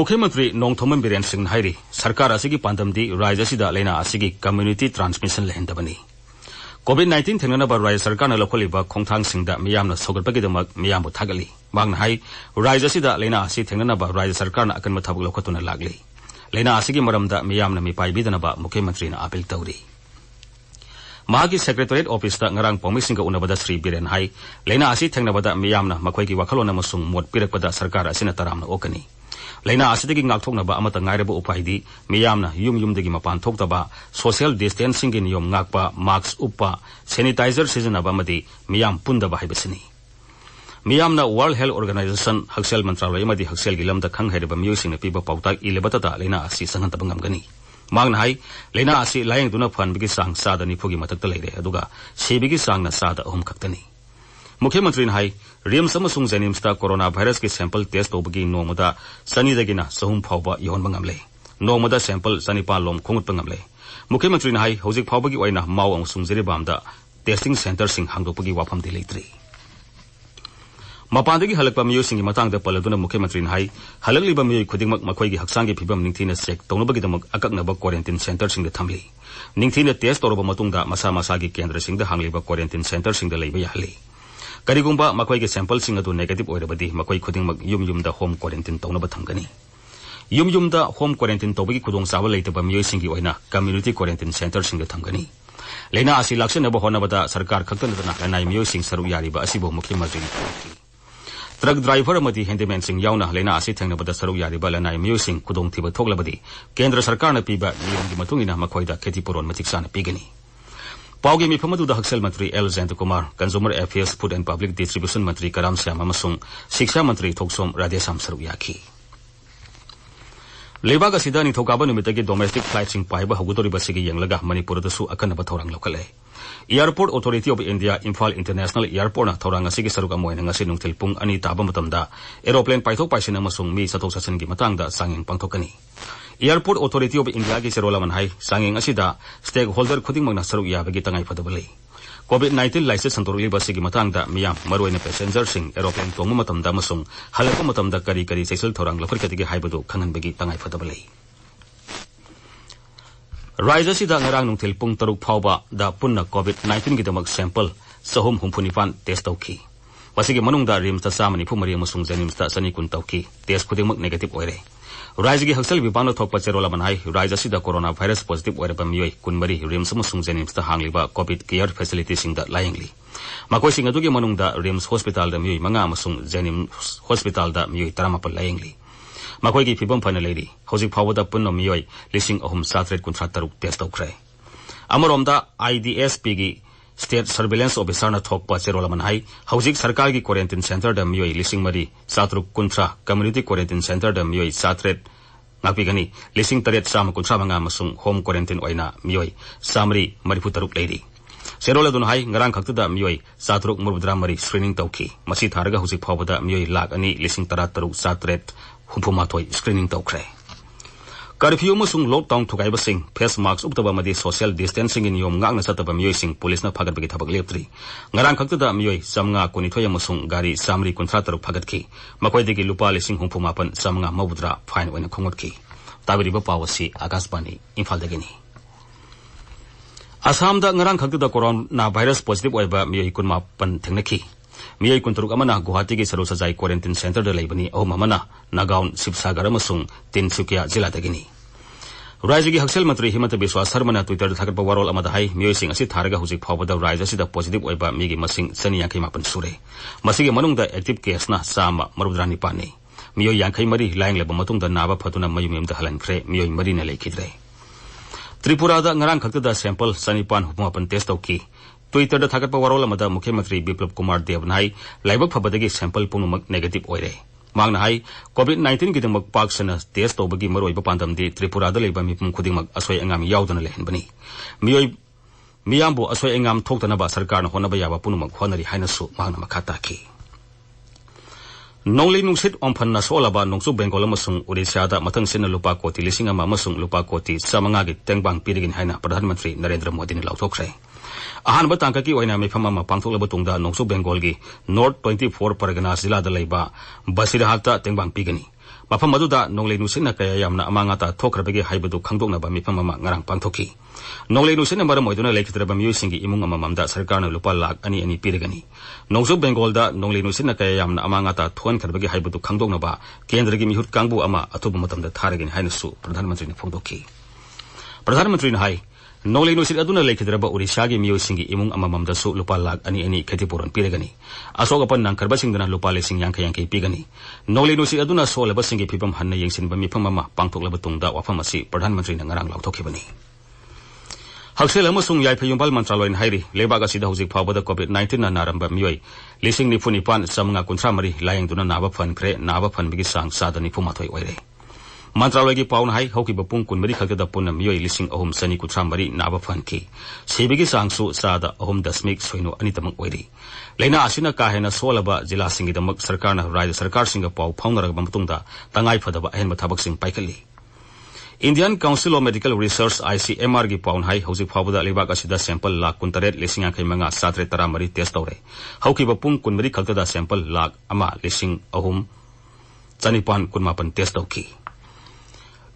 मुख्यमंत्री नोंगथोमन बिरेन सिंह हाइरी सरकार असिगी पांदमदी राज्य सिदा लेना असिगी कम्युनिटी ट्रांसमिशन लेहंदबनी कोविड-19 थेंगनबा राज्य सरकारना लखोलिबा खोंथांगसिंगदा मियामना सौगटबगिदमक मियामबु थागली मांगना हाई राज्य सिदा लेना असि थेंगनबा राज्य सरकारना अकनब थबक लखोतुना लागली लेना असिगी मरमदा मियामना मिपाइबिदनबा मुख्यमंत्रीना अपील तौरी महागी सेक्रेटरीट ऑफिसता ngarang पौमिसिंगा उनबदा श्री बिरेन हाई लेना असि थेंगनबदा मियामना मखोइगी वखलोन अमसुंग मोट पिरकपदा सरकार असिना तरामना ओकनी लेना असिदगी ngakthoknaba amata ngairaba upaidi miyamna yumdagi mapan thokdaba social distancing gi niyom ngakpa mask uppa sanitizer sijanaba amadi miyam pundaba haibasini miyamna world health organization haksel mantralay amadi haksel gi lamda khang hairaba miyosing na piba pautak ilebata leina asi sangantabang ngamgani mangna hai leina asi layeng duna fan bigi sang sada ni phugi matakta leire aduga sebigi sang na sada ahum khaktani मुख्यमंत्री ने RIMS अमसुंग जेनिम्स ता corona virus के sample test तौबगी नोमदा सनीदगिना सहूम फावबा योहनबा ngamle नोमदा sample सनीपाल लोम खोंगुतबा ngamle मुख्यमंत्री ने हौजिक फावबगी ओइना माव अमसुंग जेरिबामदा testing centre सिंग हांगदोपगी वाफम दिलेत्रि मपानदगी हलकपा मियोसिंगी मतंगदा पलदुना मुख्यमंत्री ने हलकलिबा मियोय खुदिंगमक मखोइगी हक्सांगी फिबम निंगथिना check तौनबगिदमक अककनबा quarantine centre सिंग थमली निंगथिना test तौरबा मतुंगदा मसा मसागी केंद्र सिंग हांगलिबा क्वारंटाइन सेंटर सिंग लेबा याहली करिगुंबा मकोई के सैंपल सिंग अदु नेगेटिव ओइरबदी मकोई खुदिंगमक युमदा होम क्वारंटाइन तौनबा थमगनी युमदा होम क्वारंटाइन तौबगी खुदोंग चाबा लेतबा मियोय सिंगी ओइना कम्युनिटी क्वारंटाइन सेंटर सिंग थमगनी लेना असि लाक्सनबा होनबदा सरकार खक्तनदना लनाय मियोय सिंग सरु यारिबा असिबो मुख्यमंत्री ट्रक ड्राइवर अमदी हैंडमैन सिंग यावना लेना असि थेंगनबदा सरु यारिबा लनाय मियोय सिंग खुदोंग थिबा थोगलबदी केंद्र सरकारना पीबा नियमगी मतुंगिना मखोइदा खेतीपुरोन मतिक्साना पीगनी पाउगी मिफमदुदा हक्सेल मंत्री L Jayant Kumar consumer affairs food and public distribution मंत्री कराम श्याम अमसुंग शिक्षा मंत्री थोकसोम राजेश सरुक याखी लेबाग असिदा निथौकाबा नुमितगी डोमेस्टिक फ्लाइट सिंग पाइबा हगुदोरिबसिगी यंगलगा मणिपुरदसु अकनबा थौरांग लौखले airport authority of India Imphal international airport ना थौरांग असिगी सरुक अमोइना ngasi नुंगथिल पुंग अनि ताबा मतमदा एरोप्लेन पाइथोक पाइसिन अमसुंग मी चथोक चसनगी मतंगदा सांगिंग पांथोकनी एयरपोर्ट ऑथोरिटी ऑफ इंडिया की सेरोलामन हाई सांगिंग असिदा स्टेक होल्डर खुदिंगमगना सरुक याबगी तंगाई फदबले कोविड-19 लाइसेंस संतोरलिबसिगी मतंगदा मियाम मरोइना पैसेंजर सिंग एरोप्लेन तोंग मतमदा अमसुंग हलको मतमदा करी करी चैसल थौरांग लफरकतिगी हाइबदु खंगनबगी तंगाई फदबले राज्य सिदा ngarang nungthil pung taruk phawba da punna covid-19 gi damak sample sahum humphunipan test tauki wasigi manungda rims ta samani phumari amasung jenims ta sani kun tauki test khudingmak negative oire राज्य की हक्सल विभाग थोप चेरोला बनाई राज्य सिदा corona virus positive ओइरबा मियोय कुनमरी RIMS अमसुंग जेनिम्स ता हांगलिबा Covid care facility सिंगदा लायंगली मकोय सिंग अदुगी मनुंगदा RIMS hospital दा मियोय मंगा अमसुंग जेनिम्स हॉस्पिटल दा मियोय 13 लायंगली मकोय की फिबम फन लेरी हौजिक फावदा पुन्नो मियोय 3713 टेस्ट तौख्रे अमरोमदा आईडीएसपी की स्टेट सर्वेलेंस ऑफिसर ना थोकपा चेरोला मनहाई हौजिक सरकार की क्वारंटाइन सेंटर द मियोय 3713 कम्युनिटी क्वारंटाइन सेंटर द मियोय 7 नापीगनी 3819 अमसुंग होम क्वारंटाइन ओइना मियोय 333 लेरी चेरोला दुनहाई ngarang खक्तदा मियोय 733 स्क्रीनिंग तौखी मसी थारगा हौजिक फावदा मियोय 1,13,733 स्क्रीनिंग तौख्रे कर्फ्यू अमसुंग लॉकडाउन थुगाइबसिंग फेस मास्क उपतबा मदि सोशल डिस्टेंसिंग नियम ngakna sataba miyoising police na phagatbagi thabak leptri ngarang khaktada miyoi 522 amasung gari 333 phagatki makoidigi lupa 68,900 fine oina khongotki tabiriba pawasi akashbani imphal dagini asam da ngarang khaktada corona virus positive oiba miyoi 18 thengnaki miyoi 13 amana guwahati gi saru sajai quarantine center da leibani ahum amana nagaon sibsagar amasung tinsukia jila dagini राज्य की हक्सेल मंत्री Himanta Biswa Sharma Twitter थागतपा वारोल अमदा high मियोइसिंग असि थारगा हुजिक फावदा राज्य सिदा positive ओइबा मिगी मसिंग 150 सुरे मसिगे मनुंगदा active case ना सामा मरुद्रानी पानी मियोय 50 लाइंग लेबा मतुंगदा नाबा फतुना मयुमेमदा हलनख्रे मियोय मरीना लेखिद्रे त्रिपुरादा ngarang खक्तदा सैंपल 95 टेस्ट तौकी ट्विटर दा थागतपा वारोल अमदा मुख्यमंत्री बिप्लब कुमार देव नाई लाइबक फबदगी सैंपल पुंगमक नेगेटिव ओइरे मांगना हाई कोविड-19 गिदमक पाक्सना टेस्ट तौबगी मरोइबा पांदमदी त्रिपुरादा लेबा मिपुम खुदिंगमक असोय अंगाम यावदना लेहनबनी मियोय मियामबो असोय अंगाम थोक्तनबा सरकारना होनबा याबा पुनुमक होनरी हाइनसु मांगना मखाताखी नोंगली नुंगसित ओमफन्ना सोलाबा नोंसु बेंगोल अमसुंग ओडिशादा मतंगसिना लुपा कोटी 1,000 अमसुंग लुपा कोटी 9,000 गी तेंगबांग पिरिगिन हाइना प्रधानमंत्री नरेंद्र मोदी ने लाउथोख्रे अहानबा तांककी ओइना मिफम अमा पांथोकलबा तुंगदा नोंसु बेंगोल गी नॉर्थ 24 परगना जिला दा लेबा बसिरहाता तेंगबांग पिगनी Mafam aduda nonglei nusinna kaya yamna amangata thokrabagi haibadu khangdoknaba mifam ama ngarang pangthoki. Nonglei nusinna maram oiduna lekitraba miyusingi imung amamamda sarkarna lupa lakh ani ani pirigani. Nongsuk Bengalda nonglei nusinna kaya yamna amangata thuan karbagi haibadu khangdoknaba kendragi mihut kangbu ama atuba matamda tharagani hainasu Pradhan Mantri na phongdoki. Pradhan Mantri na hai Nonglei nusin aduna lekidraba Odisha-gi miyusingi imung amamamdasu lupa lakh ani ani khetipuran pirigani. Asogapan nang karbasingdana lupa lesing yankay pigani. Nonglei nusin aduna solabasingi pibam hanna yengsinba mifam ama pangthoklaba tungda wafam asi Pradhan Mantri na ngarang lauthokibani. Haksel amasung Yaipayumbal Mantraloin hairi lebak asida hujik phawbada COVID-19 na naramba miyoi lising ni punipan samanga kuntramari layangduna naba phankre naba phanbigi sang sadani pumathoi oire. Mantraloy gi paun hai hoki bapung kun mari khalkada punna miyoi lising ahum sani kuntramari naba phanki sibigi sangsu sada ahum dasmik soino anitamang oiri. Leina asina kahena solaba jila singi damak sarkarna rajya sarkar singa pau phaunarag bamtungda tangai phadaba ahenba thabak sing paikali. Indian Council of Medical Research ICMR gi paun hai hojik phawbada lebak asida sample lakh kuntaret lising yankay manga satre taramari test tawre. Hoki bapung kun mari khalkada sample lakh ama lising ahum chanipan kunmapan test tawki.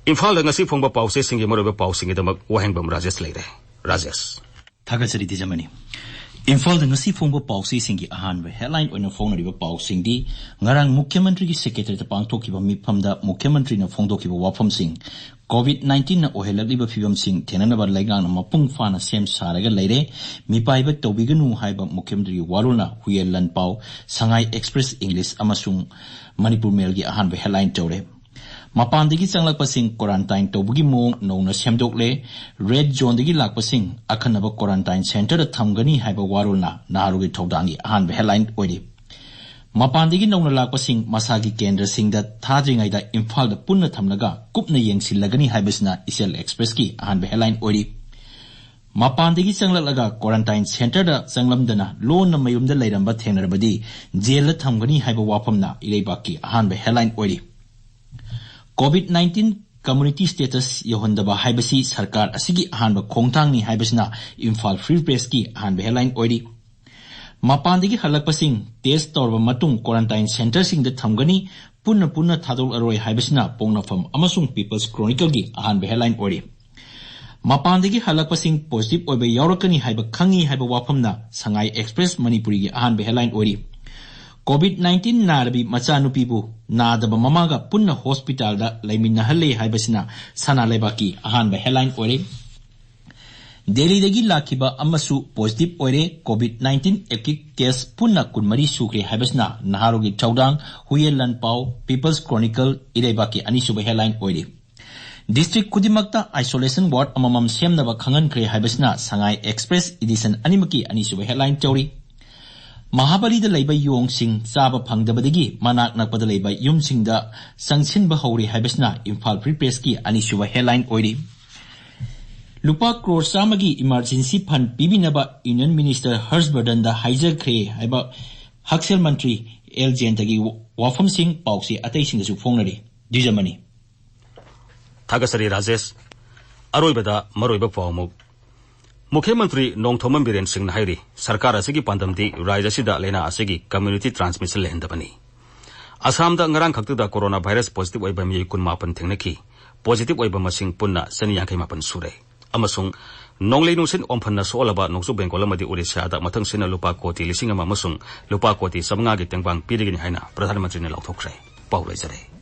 Imphal ngasi phongba pause singi maroba pausingi damak Wahengbam Rajesh leire. Rajesh. Thagachari Dwijamani. Imphal ngasi phongba pause singi ahanba headline oina phonariba pausingdi ngarang Mukhyamantri gi secretary ta pangthokiba mifamda Mukhyamantri na phongdokiba wafam sing COVID-19 na ohelagliba phibam sing thenanaba laigang na mapung fana sem saraga leire mipaiba tobiganu haiba Mukhyamantri waruna huyel lan pau Sangai Express English amasung Manipur Mail gi ahanba headline tawre. Mapandagi changlakpasing quarantine tawbugi mong nona semdokle red zone dagi lakpasing akhanaba quarantine center da thamgani haiba warulna naharugi thawdangi ahanba headline oidi. Mapandagi nona lakpasing masagi kendra singda thadringai da Imphal da punna thamlaga kupna yengsilagani haibasna Isel Express ki ahanba headline oidi. Mapandagi changlalaga quarantine center da changlamdana loan na mayumda leiramba thenarabadi jail da thamgani haiba wafamna ileibaki ahanba headline oidi. COVID-19 community status yohondaba haibasi sarkar asigi ahanba khongthangni haibasna Imphal Free Press ki ahanba headline oidi. Mapandagi halakpasing test torba matung quarantine center singda thamgani punna thadol aroi haibasna pongnafam amasung People's Chronicle gi ahanba headline oidi. Mapandagi halakpasing positive oiba yaurakani haiba khangi haiba wafamna Sangai Express Manipuri gi ahanba headline oidi. COVID-19 narabi machanupibu nadaba mamaga punna hospital da laiminahalle haibasina sana lebaki ahanba headline oire. Delhi dagi lakiba amasu positive oire COVID-19 active case punna kunmari sukre haibasina naharugi chawdang huyel lan pau People's Chronicle irebaki anisuba headline oire. District kudimakta isolation ward amamam semnaba khangan kre haibasina Sangai Express edition animaki anisuba headline chawri. Mahabali da laiba yong sing saba phangdabadagi manak nakpada laiba yum sing da sangsinba hori haibasna Imphal Free Press ki anisuba headline oiri. Lupa crore samagi emergency fund pibinaba Union Minister Harshvardhan da haijakre haiba Haksel Mantri L Jentagi wafam sing pausi atay sing su phongnari. Dwijamani. Thagasari Rajesh. Aroibada maroiba pawmuk. Mukhyamantri Nongthomam Biren Singh hairi sarkar asigi pandamdi rajya sida lena asigi community transmission lehendabani. Assam da ngarang khaktuda coronavirus positive oiba mi kun mapan thengnaki positive oiba masing punna sani yankai mapan sure. Amasung nonglei nusin omphanna solaba nongsu Bengal amadi Odisha da mathang sina lupa koti lising ama amasung lupa koti samanga gi tengbang pirigini haina Pradhan Mantri na lauthokre. Paulai jare.